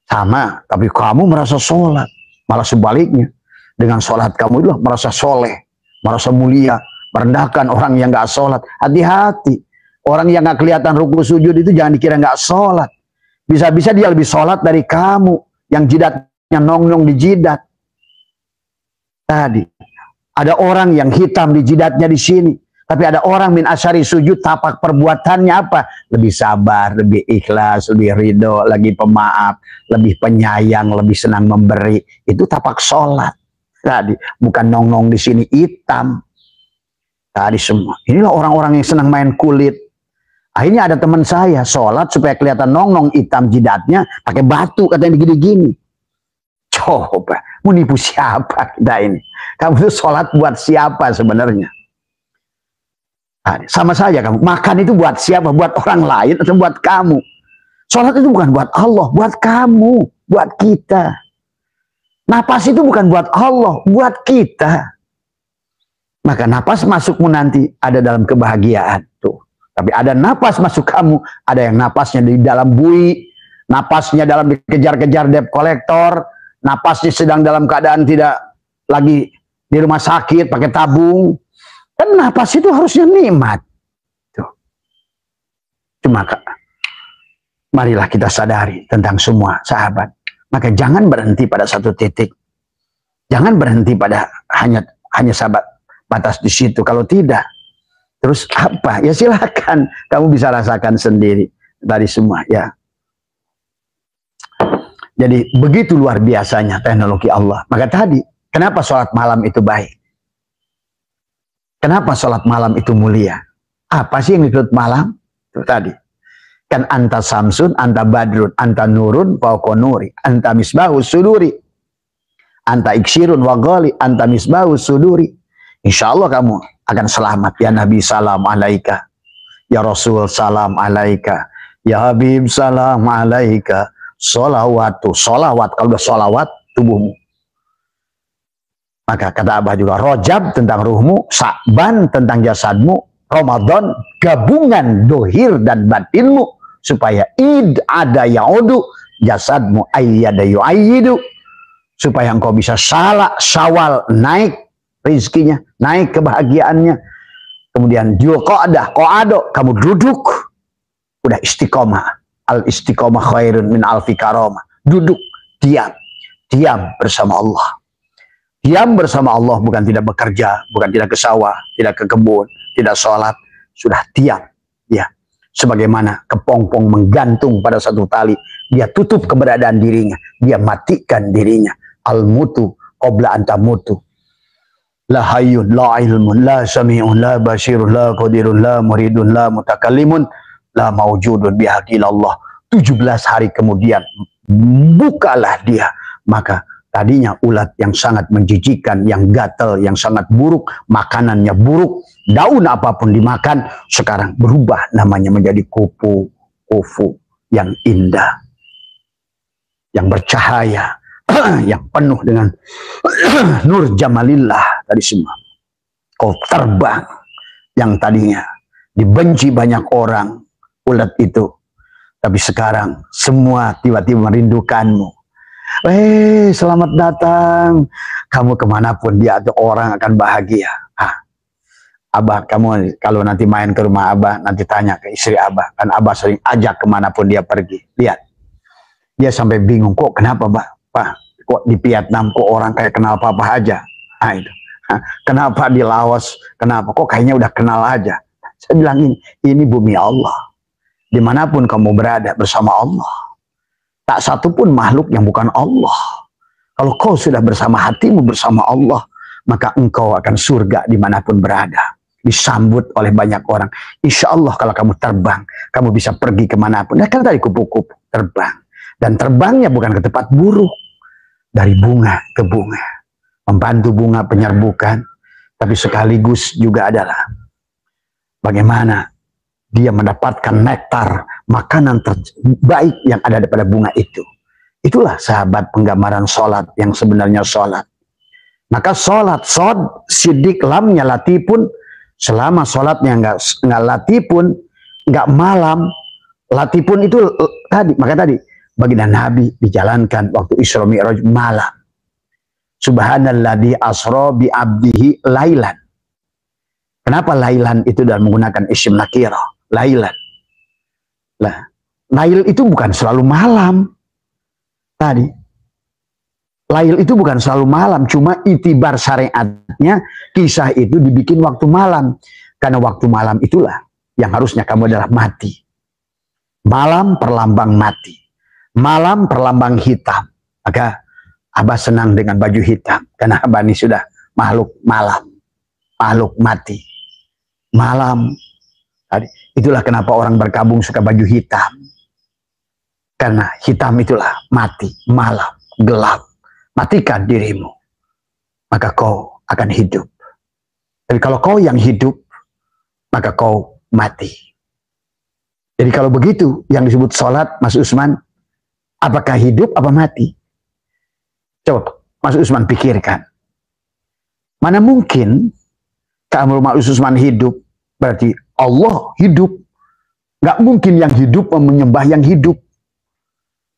Sama. Tapi kamu merasa sholat. Malah sebaliknya. Dengan sholat kamu itu merasa soleh. Merasa mulia. Merendahkan orang yang gak sholat. Hati-hati. Orang yang gak kelihatan ruku sujud itu jangan dikira gak sholat. Bisa-bisa dia lebih sholat dari kamu. Yang jidatnya nong-nong di jidat. Tadi ada orang yang hitam di jidatnya di sini, tapi ada orang min asyari sujud, tapak perbuatannya apa? Lebih sabar, lebih ikhlas, lebih ridho, lagi pemaaf, lebih penyayang, lebih senang memberi. Itu tapak sholat. Tadi bukan nong-nong di sini hitam. Tadi semua. Inilah orang-orang yang senang main kulit. Akhirnya ada teman saya sholat supaya kelihatan nong-nong hitam jidatnya, pakai batu katanya gini-gini. Coba, mau nipu siapa kita ini? Kamu tuh sholat buat siapa sebenarnya? Sama saja kamu, makan itu buat siapa? Buat orang lain atau buat kamu? Sholat itu bukan buat Allah, buat kamu, buat kita. Napas itu bukan buat Allah, buat kita. Maka napas masukmu nanti ada dalam kebahagiaan. Tuh. Tapi ada napas masuk kamu, ada yang napasnya di dalam bui, napasnya dalam dikejar-kejar debt collector, napasnya sedang dalam keadaan tidak lagi di rumah sakit pakai tabung. Kan napas itu harusnya nikmat. Tuh. Cuma marilah kita sadari tentang semua, sahabat. Maka jangan berhenti pada satu titik. Jangan berhenti pada hanya sahabat batas di situ. Kalau tidak, terus apa? Ya silakan kamu bisa rasakan sendiri dari semua ya. Jadi begitu luar biasanya teknologi Allah. Maka tadi, kenapa sholat malam itu baik? Kenapa sholat malam itu mulia? Apa sih yang disebut malam? Itu tadi. Kan anta samsun, anta badrun, anta nurun, fauqa nuri, anta misbahu suduri, anta iksirun wa ghali, anta misbahu suduri. Insya Allah kamu akan selamat. Ya Nabi salam alaika. Ya Rasul salam alaika. Ya Habib salam alaika. Sholawatu, sholawat, kalau udah sholawat tubuhmu. Maka kata Abah juga, Rojab tentang ruhmu, Sa'ban tentang jasadmu, Ramadan gabungan dohir dan batinmu, supaya id ada yaudu, jasadmu ayyada yu'ayyidu, supaya engkau bisa Syawal naik rizkinya, naik kebahagiaannya. Kemudian Dzulqa'dah, qa'ado, kamu duduk, udah istiqomah. Al-istiqomah khairun min alfi karamah. Duduk, diam bersama Allah. Diam bersama Allah bukan tidak bekerja, bukan tidak ke sawah, tidak ke kebun, tidak sholat, sudah diam. Ya, sebagaimana kepompong menggantung pada satu tali, dia tutup keberadaan dirinya, dia matikan dirinya. Al-mutu qabla anta mutu. La hayyun, la ilmun, la sami'un, la basirun, la qadirun, la muridun, la mutakallimun, la maujudun bihaqilallah. 17 hari kemudian bukalah dia. Maka tadinya ulat yang sangat menjijikan, yang gatal, yang sangat buruk, makanannya buruk, daun apapun dimakan, sekarang berubah namanya menjadi kupu-kupu yang indah, yang bercahaya, yang penuh dengan nur jamalillah. Tadi semua kau terbang, yang tadinya dibenci banyak orang ulat itu, tapi sekarang semua tiba-tiba merindukanmu. Selamat datang, kamu kemanapun dia atau orang akan bahagia. Abah, kamu kalau nanti main ke rumah Abah, nanti tanya ke istri Abah, kan Abah sering ajak kemanapun dia pergi. Lihat, dia sampai bingung, kok kenapa Pak, kok di Vietnam kok orang kayak kenal papa aja. Itu. Kenapa di Laos, kenapa kok kayaknya udah kenal aja. Saya bilang ini bumi Allah. Dimanapun kamu berada bersama Allah. Tak satu pun makhluk yang bukan Allah. Kalau kau sudah bersama hatimu bersama Allah, maka engkau akan surga dimanapun berada. Disambut oleh banyak orang. Insya Allah kalau kamu terbang, kamu bisa pergi kemanapun. Nah, kan tadi kupu-kupu terbang. Dan terbangnya bukan ke tempat buruk. Dari bunga ke bunga. Membantu bunga penyerbukan. Tapi sekaligus juga adalah bagaimana dia mendapatkan nektar, makanan terbaik yang ada pada bunga itu. Itulah sahabat penggambaran sholat yang sebenarnya sholat. Maka sholat, sod, sidik, lamnya, lati pun, selama sholatnya nggak lati pun, nggak malam, lati pun itu tadi, maka tadi, baginda Nabi dijalankan waktu Isra Mi'raj malam. Subhanalladzi asra bi abdihi lailan. Kenapa lailan itu dan menggunakan isim nakirah? Lailan. Lah, lail itu bukan selalu malam. Tadi. Lail itu bukan selalu malam, cuma itibar syariatnya kisah itu dibikin waktu malam. Karena waktu malam itulah yang harusnya kamu adalah mati. Malam perlambang mati. Malam perlambang hitam. Maka Abah senang dengan baju hitam karena Abah ini sudah makhluk malam. Makhluk mati. Malam. Itulah kenapa orang berkabung suka baju hitam. Karena hitam itulah mati, malam, gelap. Matikan dirimu. Maka kau akan hidup. Tapi kalau kau yang hidup, maka kau mati. Jadi kalau begitu, yang disebut sholat, Mas Usman, apakah hidup apa mati? Coba Mas Usman pikirkan. Mana mungkin kalau Mas Usman hidup, berarti Allah hidup. Nggak mungkin yang hidup menyembah yang hidup.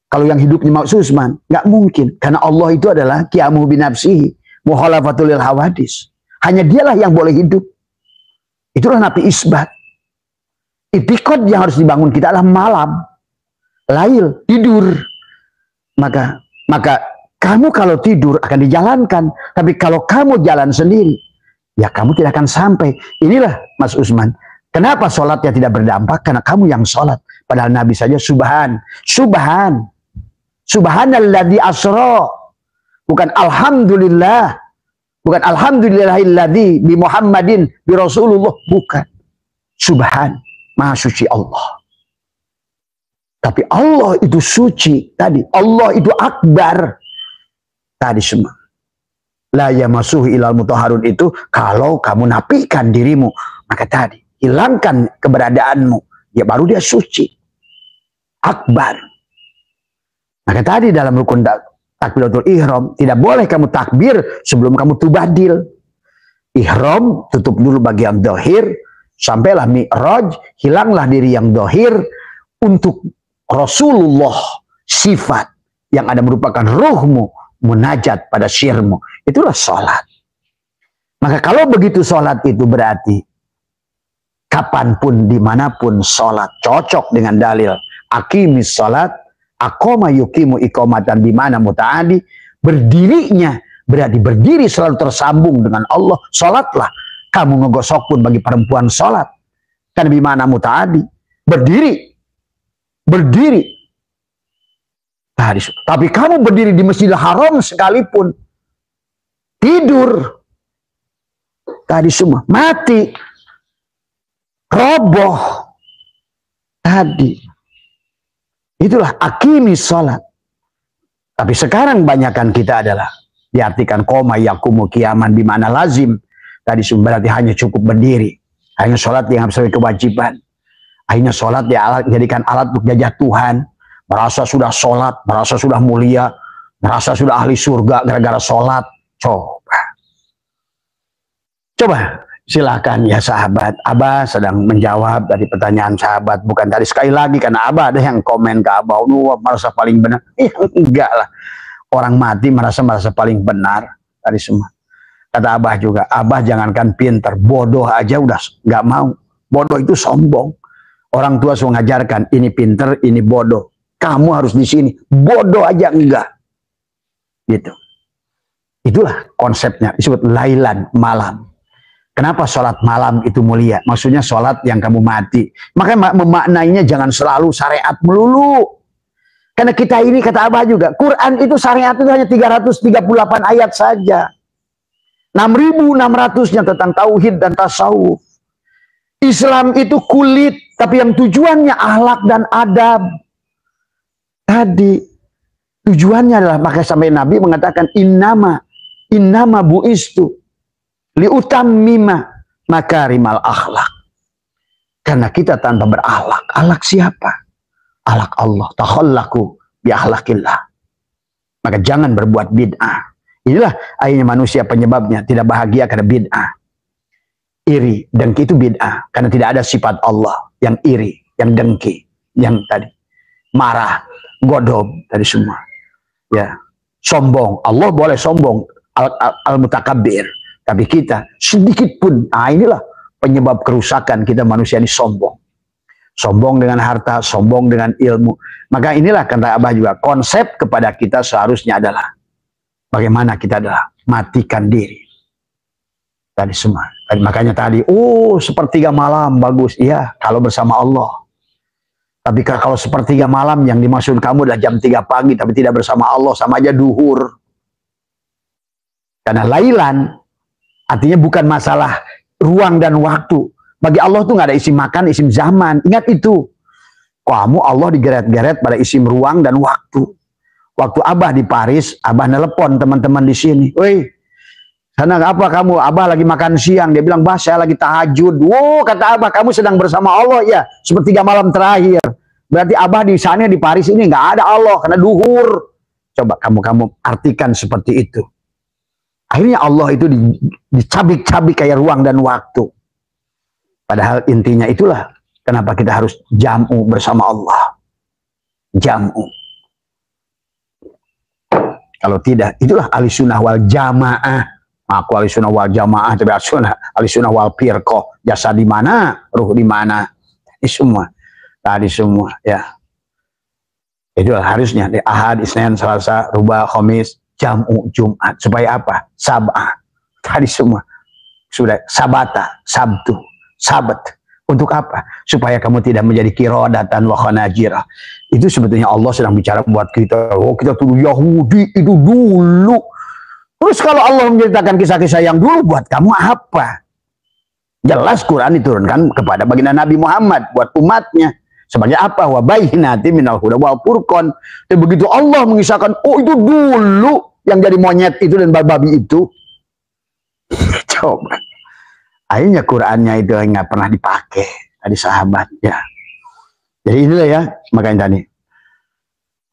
Kalau yang hidupnya Mas Usman, nggak mungkin. Karena Allah itu adalah qiyamuhu binafsihi, mukhalafatul lil hawadis. Hanya dialah yang boleh hidup. Itulah Nabi isbat. Itikad yang harus dibangun kita adalah malam. Lail, tidur. Maka kamu kalau tidur akan dijalankan. Tapi kalau kamu jalan sendiri, ya kamu tidak akan sampai. Inilah Mas Usman. Kenapa sholatnya tidak berdampak? Karena kamu yang sholat. Padahal Nabi saja Subhanalladzi asra. Bukan alhamdulillah. Bukan alhamdulillahilladzi bi Muhammadin bi Rasulullah. Bukan. Subhan. Maha suci Allah. Tapi Allah itu suci. Tadi. Allah itu akbar. Tadi semua. La yamassuhu ilal mutahharun itu kalau kamu napikan dirimu. Maka tadi. Hilangkan keberadaanmu. Ya baru dia suci. Akbar. Maka tadi dalam rukun takbiratul ihram. Tidak boleh kamu takbir sebelum kamu tubadil. Ihram tutup dulu bagian dohir. Sampailah mi'raj. Hilanglah diri yang dohir. Untuk Rasulullah. Sifat. Yang ada merupakan ruhmu. Munajat pada syirmu. Itulah sholat. Maka kalau begitu sholat itu berarti. Kapanpun, dimanapun sholat cocok dengan dalil akimis sholat, akoma yukimu ikomatan dimana muta'adi, berdirinya berarti berdiri selalu tersambung dengan Allah. Sholatlah, kamu ngegosok pun bagi perempuan sholat, kan dimana muta'adi, berdiri. Tapi kamu berdiri di Masjidil Haram sekalipun tidur, tadi semua mati. Roboh tadi. Itulah akimis sholat. Tapi sekarang banyakkan kita adalah diartikan koma yakumu kiaman bimana lazim. Tadi berarti hanya cukup berdiri. Hanya sholat yang sebagai kewajiban. Hanya sholat dijadikan alat untuk jajah Tuhan. Merasa sudah sholat, merasa sudah mulia, merasa sudah ahli surga gara-gara sholat. Coba. Silakan ya sahabat. Abah sedang menjawab dari pertanyaan sahabat. Bukan tadi sekali lagi karena Abah ada yang komen ke Abah. Merasa paling benar. Enggak lah. Orang mati merasa paling benar. Tadi semua. Kata Abah juga. Abah jangankan pinter. Bodoh aja udah nggak mau. Bodoh itu sombong. Orang tua sudah mengajarkan. Ini pinter, ini bodoh. Kamu harus di sini. Bodoh aja enggak. Gitu. Itulah konsepnya. Disebut lailan, malam. Kenapa sholat malam itu mulia? Maksudnya sholat yang kamu mati. Makanya memaknainya jangan selalu syariat melulu. Karena kita ini, kata Abah juga, Quran itu syariat itu hanya 338 ayat saja. 6.600-nya tentang tauhid dan tasawuf. Islam itu kulit, tapi yang tujuannya akhlak dan adab. Tadi tujuannya adalah, maka sampai Nabi mengatakan innama bu'istu liutammima makarimal akhlak. Karena kita tanpa berakhlak, akhlak siapa? Akhlak Allah. Takhallaku bi akhlakillah. Maka jangan berbuat bid'ah. Inilah akhirnya manusia penyebabnya tidak bahagia karena bid'ah. Iri, dengki itu bid'ah. Karena tidak ada sifat Allah yang iri, yang dengki, yang tadi marah, godob, tadi semua. Ya, sombong. Allah boleh sombong, al-mutakabbir. Tapi kita sedikit pun, inilah penyebab kerusakan kita manusia ini, sombong. Sombong dengan harta, sombong dengan ilmu. Maka inilah kata Abah juga, konsep kepada kita seharusnya adalah bagaimana kita adalah matikan diri. Tadi semua. Makanya tadi, sepertiga malam bagus. Iya, kalau bersama Allah. Tapi kalau sepertiga malam yang dimaksud kamu adalah jam 3 pagi, tapi tidak bersama Allah, sama aja duhur. Karena lailan, artinya bukan masalah ruang dan waktu. Bagi Allah tuh nggak ada isim makan, isim zaman. Ingat itu. Kamu Allah digeret-geret pada isim ruang dan waktu. Waktu Abah di Paris, Abah nelpon teman-teman di sini. Woi, sana apa kamu? Abah lagi makan siang. Dia bilang, bah saya lagi tahajud. Wow, kata Abah, kamu sedang bersama Allah ya. Sepertiga malam terakhir. Berarti Abah di sana di Paris ini nggak ada Allah karena duhur. Coba kamu artikan seperti itu. Akhirnya Allah itu dicabik-cabik kayak ruang dan waktu. Padahal intinya itulah kenapa kita harus jam'u bersama Allah. Jam'u. Kalau tidak, itulah ahlussunnah wal jamaah. Aku ahlussunnah wal jamaah, tapi ahlussunnah wal firqah. Jasa di mana, ruh di mana. Ini semua. Tadi semua, ya. Itulah harusnya di Ahad, Isnin, Selasa, Rubah, Khamis, Jam'u, Jumat. Supaya apa? Sab'ah. Tadi semua. Sudah Sabata, Sabtu, Sabat. Untuk apa? Supaya kamu tidak menjadi kirodatan wa khanajirah. Itu sebetulnya Allah sedang bicara buat kita. Oh, kita tuh Yahudi itu dulu. Terus kalau Allah menceritakan kisah-kisah yang dulu, buat kamu apa? Jelas Quran diturunkan kepada baginda Nabi Muhammad buat umatnya. Sebagai apa? Wa bayyinati minal huda wal furqan. Dan begitu Allah mengisahkan, oh itu dulu yang jadi monyet itu dan babi itu. Coba. Akhirnya Qurannya itu nggak pernah dipakai tadi sahabat ya. Jadi inilah ya, makanya tadi.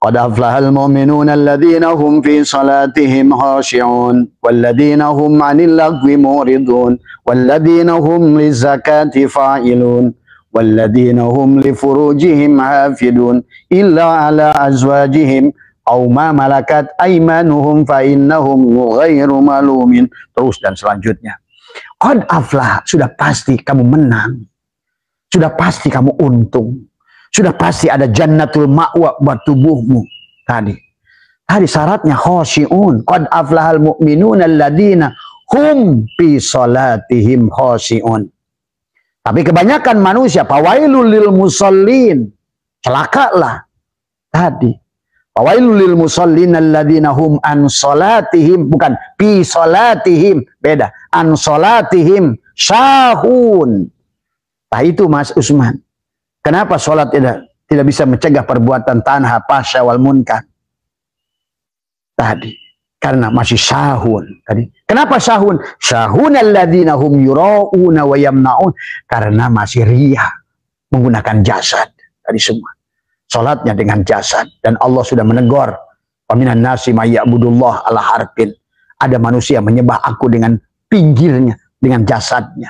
Qad aflahal mu'minuna alladzina hum fi salatihim khashi'un walladzina hum 'anil lagwi muridun walladzina hum lizakati fa'ilun walladzina hum li furujihim hafidun illa ala azwajihim aw ma malakat aymanuhum fa innahum ghairu malumin. Terus dan selanjutnya. Qad aflah, sudah pasti kamu menang. Sudah pasti kamu untung. Sudah pasti ada jannatul ma'wa buat tubuhmu. Tadi syaratnya khashi'un. Qad aflahal mu'minuna alladzina hum fi salatihim khashi'un. Tapi kebanyakan manusia, fawailul lil musallin. Celakalah. Tadi. Fawailul lil musallin alladzina hum an salatihim, bukan fi salatihim, beda. An salatihim syahun. Nah itu Mas Usman. Kenapa sholat tidak bisa mencegah perbuatan tanha, pasya, wal munkar? Tadi. Karena masih syahun. Tadi. Kenapa syahun? Syahun alladzina hum yura'una wa yamna'un. Karena masih riya. Menggunakan jasad. Tadi semua. Sholatnya dengan jasad. Dan Allah sudah menegur. Waminan nasi mayya'budullah ala harfin. Ada manusia menyembah aku dengan pinggirnya. Dengan jasadnya.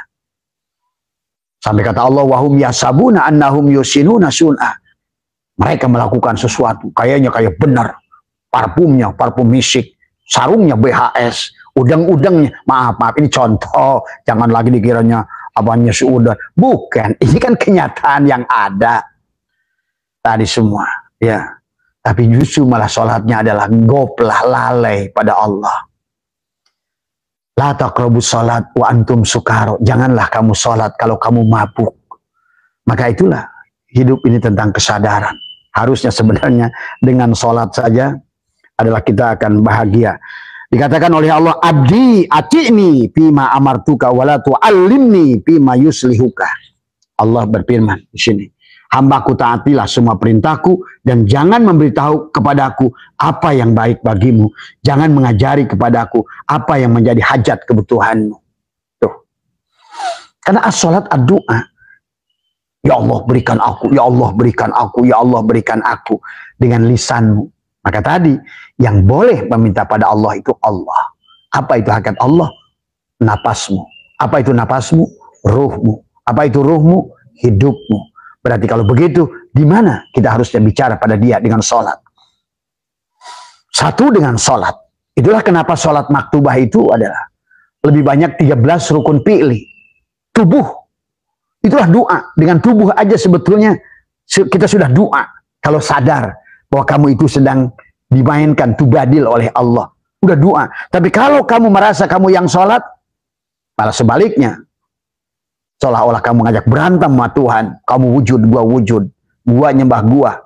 Sampai kata Allah, wahum yasabuna annahum yusinuna sun'ah. Mereka melakukan sesuatu, kayaknya kayak benar. Parfumnya, parfum misik. Sarungnya BHS. Udang-udangnya, maaf, ini contoh. Jangan lagi dikiranya apanya sudah. Bukan, ini kan kenyataan yang ada. Tadi semua, ya. Tapi justru malah sholatnya adalah goplah, lalai pada Allah. La taqrabus salat wa antum sukaro. Janganlah kamu salat kalau kamu mabuk. Maka itulah hidup ini tentang kesadaran. Harusnya sebenarnya dengan sholat saja adalah kita akan bahagia. Dikatakan oleh Allah, abdi ati'ni fima amartuka wala tu'allimni fima yuslihuka. Allah berfirman di sini, hambaku taatilah semua perintahku dan jangan memberitahu kepadaku apa yang baik bagimu. Jangan mengajari kepadaku apa yang menjadi hajat kebutuhanmu. Tuh. Karena as-salat ad-du'a. Ya Allah berikan aku, ya Allah berikan aku, ya Allah berikan aku dengan lisanmu. Maka tadi yang boleh meminta pada Allah itu Allah. Apa itu hakikat Allah? Napasmu. Apa itu napasmu? Ruhmu. Apa itu ruhmu? Hidupmu. Berarti kalau begitu, di mana kita harusnya bicara pada dia dengan sholat? Satu dengan sholat. Itulah kenapa sholat maktubah itu adalah lebih banyak 13 rukun fi'li. Tubuh. Itulah doa. Dengan tubuh aja sebetulnya kita sudah doa. Kalau sadar bahwa kamu itu sedang dimainkan, tubadil oleh Allah. Udah doa. Tapi kalau kamu merasa kamu yang sholat, malah sebaliknya. Seolah-olah kamu ngajak berantem sama Tuhan. Kamu wujud, gua nyembah gua.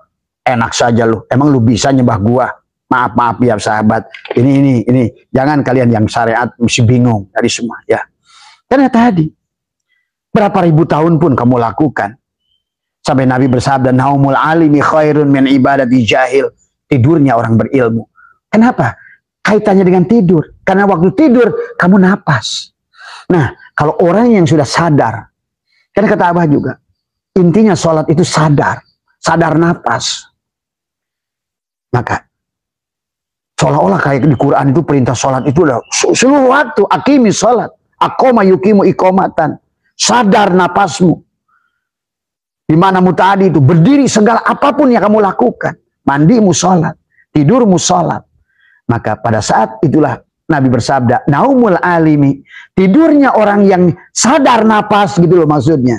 Enak saja lu. Emang lu bisa nyembah gua? Maaf ya sahabat. Ini. Jangan kalian yang syariat mesti bingung dari semua ya. Karena tadi berapa ribu tahun pun kamu lakukan. Sampai Nabi bersabda, naumul alimi khairun min ibadati jahil. Tidurnya orang berilmu. Kenapa? Kaitannya dengan tidur. Karena waktu tidur, kamu napas. Nah, kalau orang yang sudah sadar, kan kata Abah juga, intinya sholat itu sadar. Sadar napas. Maka, seolah-olah kayak di Quran itu perintah sholat itu udah seluruh waktu. Akimi sholat. Aqoma yukimu iqomatan. Sadar napasmu. Di mana tadi itu berdiri segala apapun yang kamu lakukan, mandimu sholat, tidurmu sholat. Maka pada saat itulah Nabi bersabda, naumul alimi, tidurnya orang yang sadar napas gitu loh maksudnya.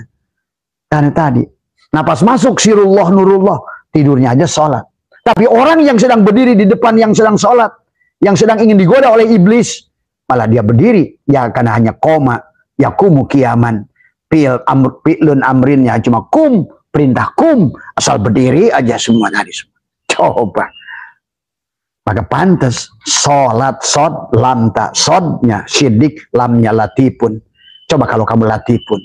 Karena tadi napas masuk sirullah nurullah, tidurnya aja sholat. Tapi orang yang sedang berdiri di depan yang sedang sholat, yang sedang ingin digoda oleh iblis, malah dia berdiri, ya karena hanya koma, yakumu kiaman. Fi'lun amrinnya cuma kum, perintah kum, asal berdiri aja semua tadi semua. Coba. Maka pantas sholat sod lamta, sodnya sidik, lamnya latipun. Coba kalau kamu latipun,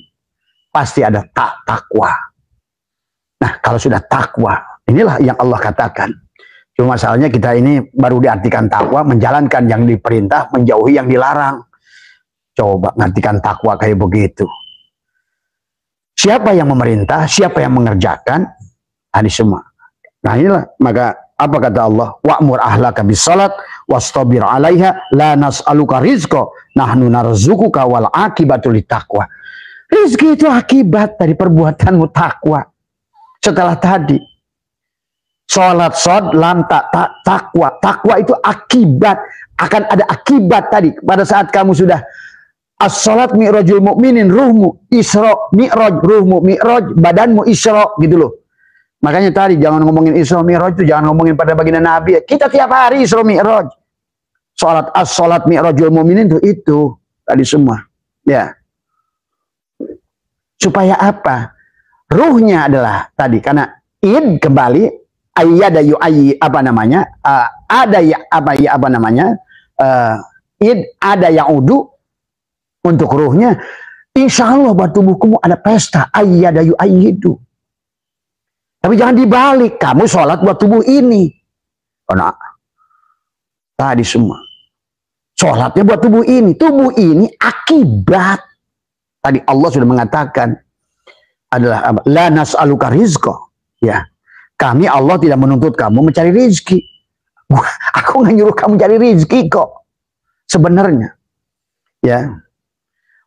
pasti ada takwa. Nah kalau sudah takwa, inilah yang Allah katakan. Cuma masalahnya kita ini baru diartikan takwa, menjalankan yang diperintah, menjauhi yang dilarang. Coba ngartikan takwa kayak begitu. Siapa yang memerintah, siapa yang mengerjakan, hadis semua. Nah inilah, maka apa kata Allah? Wa'mur ahlaka bisalat wastabir 'alaiha la nas'aluka rizqa nahnu narzuquka wal aqibatu littaqwa. Rizki itu akibat dari perbuatanmu takwa. Setelah tadi salat, sod, lam, takwa. Takwa itu akibat, akan ada akibat tadi pada saat kamu sudah as-salat mi'rajul mu'minin, ruhmu isra, mi'raj, ruhmu mi'raj, badanmu isra gitu loh. Makanya tadi jangan ngomongin isra mi'raj itu jangan ngomongin pada baginda Nabi. Kita tiap hari isra mi'raj. Salat as-salat mi'rajul mu'minin itu tadi semua. Ya. Supaya apa? Ruhnya adalah tadi karena id kembali ayyada yu'ayyi apa namanya? Ada ya apa namanya? Id ada yang udu. Untuk ruhnya, insya Allah buat tubuhmu ada pesta. Ayyada yu'ayyidu. Tapi jangan dibalik. Kamu sholat buat tubuh ini. Karena tadi semua. Sholatnya buat tubuh ini. Tubuh ini akibat. Tadi Allah sudah mengatakan. Adalah apa? La nas'aluka rizqa. Ya. Kami Allah tidak menuntut kamu mencari rizki. Aku nggak nyuruh kamu cari rizki kok. Sebenarnya. Ya.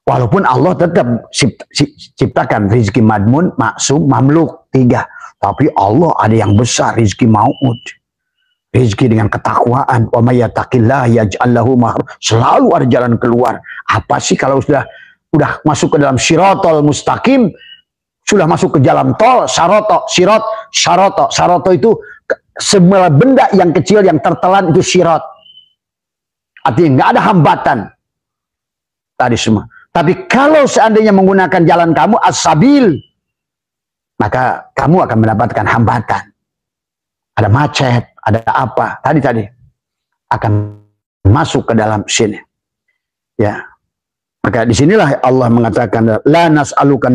Walaupun Allah tetap ciptakan rizki madmun, maksum, mamluk, 3. Tapi Allah ada yang besar, rizki mau'ud. Rizki dengan ketakwaan. Wa may yattaqillah yaj'al lahu makhraja. Selalu ada jalan keluar. Apa sih kalau sudah masuk ke dalam siratal mustaqim, sudah masuk ke jalan tol, syaroto itu semua benda yang kecil yang tertelan itu syirat. Artinya nggak ada hambatan. Tadi semua. Tapi kalau seandainya menggunakan jalan kamu as-sabil, maka kamu akan mendapatkan hambatan. ada macet, ada apa, tadi akan masuk ke dalam sini. Ya. Maka disinilah Allah mengatakan, la nas'aluka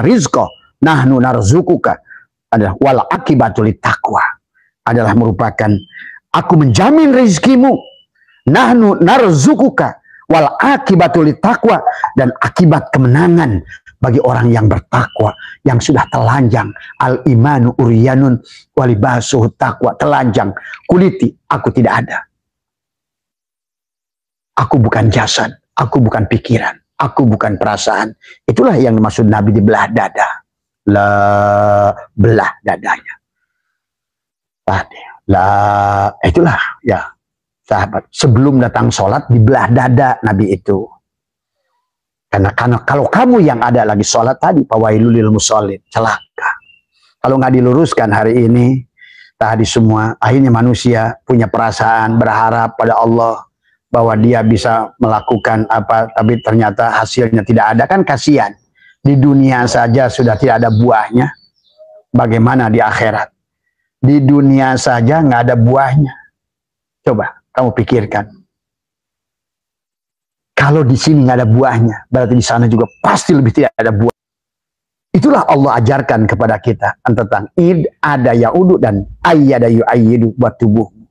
rizqa, nahnu narzukuka, adalah wal akibatu littaqwa, adalah merupakan aku menjamin rezekimu, nahnu narzukuka wal akibatu littaqwa, dan akibat kemenangan bagi orang yang bertakwa, yang sudah telanjang. Al imanu uryanun walibasuhu taqwa, telanjang kuliti aku tidak ada. Aku bukan jasad, aku bukan pikiran, aku bukan perasaan. Itulah yang dimaksud Nabi dibelah dada. Belah dadanya. Itulah ya sahabat. Sebelum datang sholat dibelah dada Nabi itu. Karena kalau kamu yang ada lagi sholat tadi, fawailul lil musallin, celaka. Kalau nggak diluruskan hari ini, tadi semua, akhirnya manusia punya perasaan berharap pada Allah bahwa dia bisa melakukan apa, tapi ternyata hasilnya tidak ada, kan kasihan. Di dunia saja sudah tidak ada buahnya, bagaimana di akhirat? Di dunia saja nggak ada buahnya. Coba kamu pikirkan. Kalau di sini nggak ada buahnya, berarti di sana juga pasti lebih tidak ada buah. Itulah Allah ajarkan kepada kita tentang id ada yaudu dan ayyada yu'ayyidu buat tubuhmu.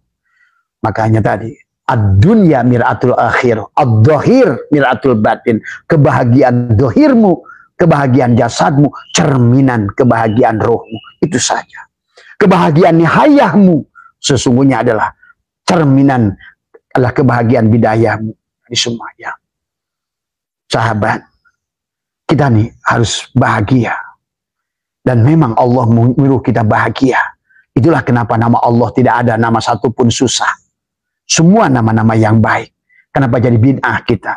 Makanya tadi, ad-dunya mir'atul akhir, ad-dhahir mir'atul batin. Kebahagiaan dohirmu, kebahagiaan jasadmu, cerminan kebahagiaan rohmu. Itu saja. Kebahagiaan nihayahmu sesungguhnya adalah cerminan, adalah kebahagiaan bidayahmu. Ini semua ya. Sahabat, kita nih harus bahagia. Dan memang Allah menyuruh kita bahagia. Itulah kenapa nama Allah tidak ada nama satupun susah. Semua nama-nama yang baik. Kenapa jadi bid'ah kita?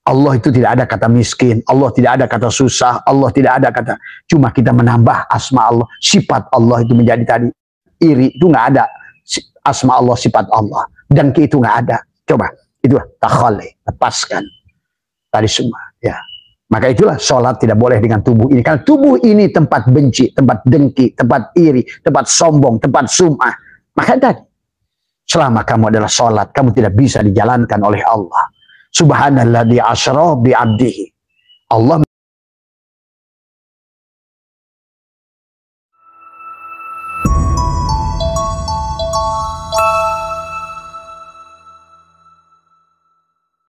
Allah itu tidak ada kata miskin, Allah tidak ada kata susah, Allah tidak ada kata, cuma kita menambah asma Allah, sifat Allah itu menjadi tadi iri, itu nggak ada asma Allah, sifat Allah, dan itu nggak ada. Coba, itulah takhali, lepaskan tadi semua, ya. Maka itulah sholat tidak boleh dengan tubuh ini, karena tubuh ini tempat benci, tempat dengki, tempat iri, tempat sombong, tempat sum'ah. Maka tadi, selama kamu adalah sholat, kamu tidak bisa dijalankan oleh Allah. Subhanalladzi asra bi 'abdihi. Allah